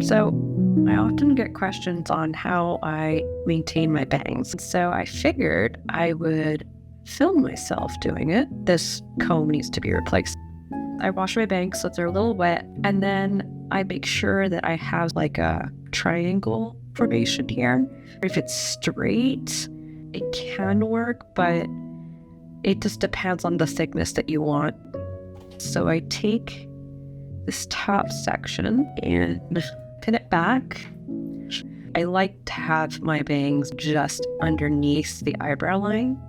So I often get questions on how I maintain my bangs. So I figured I would film myself doing it. This comb needs to be replaced. I wash my bangs so they're a little wet, and then I make sure that I have like a triangle formation here. If it's straight, it can work, but it just depends on the thickness that you want. So I take this top section and pin it back. I like to have my bangs just underneath the eyebrow line.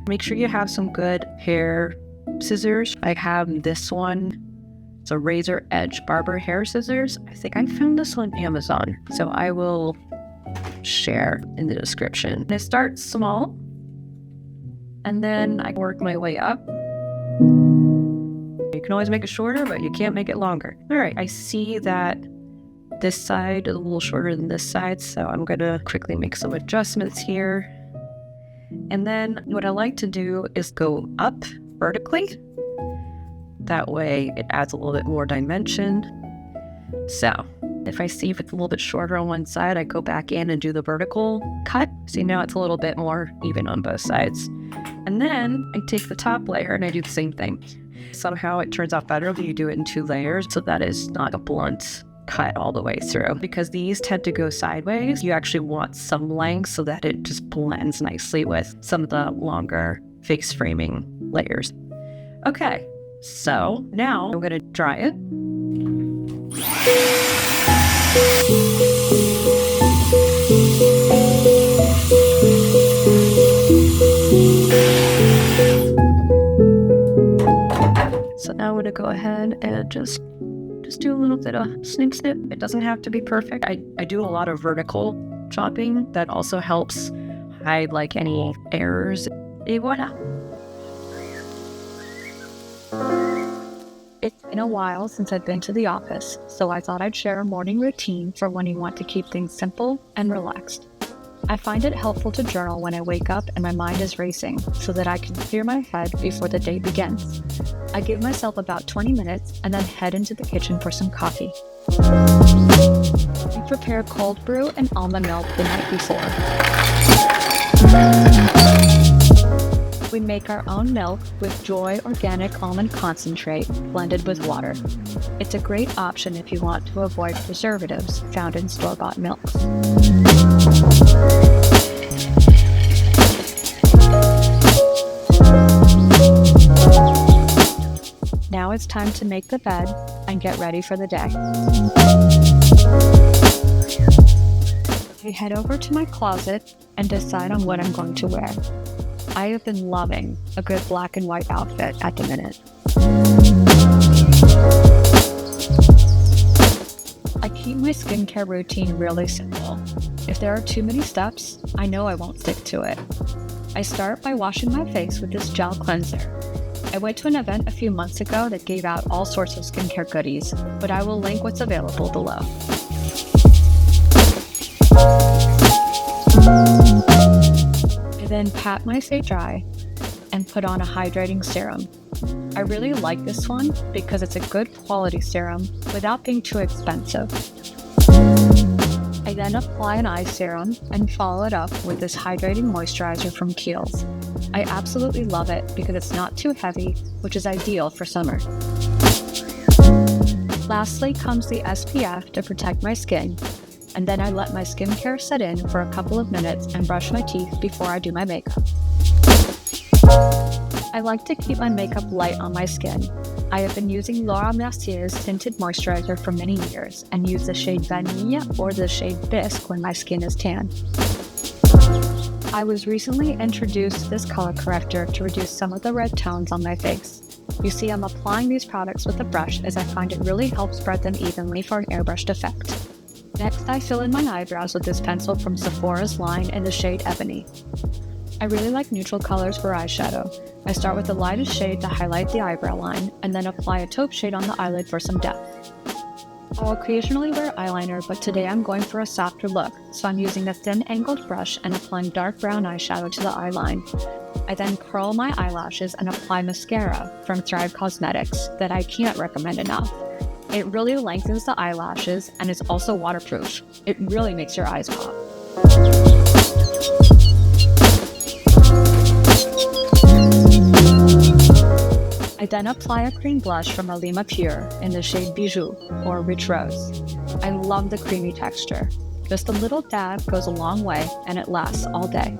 Make sure you have some good hair scissors. I have this one. It's a razor edge barber hair scissors. I think I found this on Amazon, so I will share in the description. And I start small, and then I work my way up. You can always make it shorter, but you can't make it longer. All right, I see that this side is a little shorter than this side, so I'm gonna quickly make some adjustments here. And then what I like to do is go up vertically. That way it adds a little bit more dimension. So if I see if it's a little bit shorter on one side, I go back in and do the vertical cut. See, now it's a little bit more even on both sides. And then I take the top layer and I do the same thing. Somehow it turns out better when you do it in 2 layers, so that is not a blunt cut all the way through. Because these tend to go sideways, you actually want some length so that it just blends nicely with some of the longer face framing layers. Okay, so now I'm gonna dry it. So now I'm gonna go ahead and just do a little bit of snip. It doesn't have to be perfect. I do a lot of vertical chopping that also helps hide like any errors. Et voila. It's been a while since I've been to the office, so I thought I'd share a morning routine for when you want to keep things simple and relaxed. I find it helpful to journal when I wake up and my mind is racing, so that I can clear my head before the day begins. I give myself about 20 minutes and then head into the kitchen for some coffee. We prepare cold brew and almond milk the night before. We make our own milk with Joy Organic Almond Concentrate blended with water. It's a great option if you want to avoid preservatives found in store-bought milks. Now it's time to make the bed and get ready for the day. I head over to my closet and decide on what I'm going to wear. I have been loving a good black and white outfit at the minute. I keep my skincare routine really simple. If there are too many steps, I know I won't stick to it. I start by washing my face with this gel cleanser. I went to an event a few months ago that gave out all sorts of skincare goodies, but I will link what's available below. I then pat my face dry and put on a hydrating serum. I really like this one because it's a good quality serum without being too expensive. I then apply an eye serum and follow it up with this hydrating moisturizer from Kiehl's. I absolutely love it because it's not too heavy, which is ideal for summer. Lastly comes the SPF to protect my skin, and then I let my skincare set in for a couple of minutes and brush my teeth before I do my makeup. I like to keep my makeup light on my skin. I have been using Laura Mercier's tinted moisturizer for many years and use the shade Vanille or the shade Bisque when my skin is tan. I was recently introduced to this color corrector to reduce some of the red tones on my face. You see, I'm applying these products with a brush as I find it really helps spread them evenly for an airbrushed effect. Next, I fill in my eyebrows with this pencil from Sephora's line in the shade Ebony. I really like neutral colors for eyeshadow. I start with the lightest shade to highlight the eyebrow line, and then apply a taupe shade on the eyelid for some depth. I'll occasionally wear eyeliner, but today I'm going for a softer look, so I'm using a thin angled brush and applying dark brown eyeshadow to the eyeline. I then curl my eyelashes and apply mascara from Thrive Cosmetics that I can't recommend enough. It really lengthens the eyelashes and is also waterproof. It really makes your eyes pop. I then apply a cream blush from Alima Pure in the shade Bijou or Rich Rose. I love the creamy texture. Just a little dab goes a long way and it lasts all day.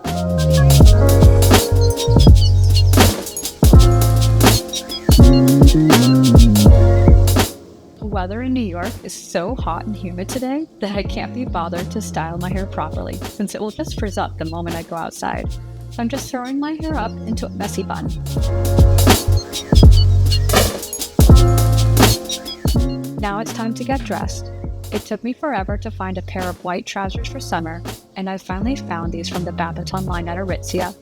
The weather in New York is so hot and humid today that I can't be bothered to style my hair properly since it will just frizz up the moment I go outside. So I'm just throwing my hair up into a messy bun. Now it's time to get dressed. It took me forever to find a pair of white trousers for summer, and I finally found these from the Babaton line at Aritzia.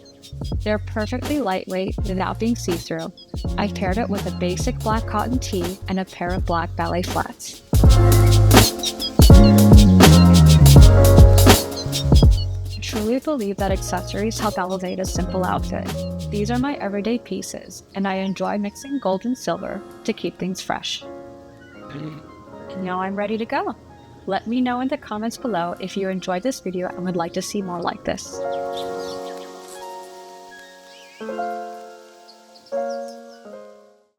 They're perfectly lightweight without being see-through. I paired it with a basic black cotton tee and a pair of black ballet flats. I truly believe that accessories help elevate a simple outfit. These are my everyday pieces, and I enjoy mixing gold and silver to keep things fresh. And now I'm ready to go. Let me know in the comments below if you enjoyed this video and would like to see more like this.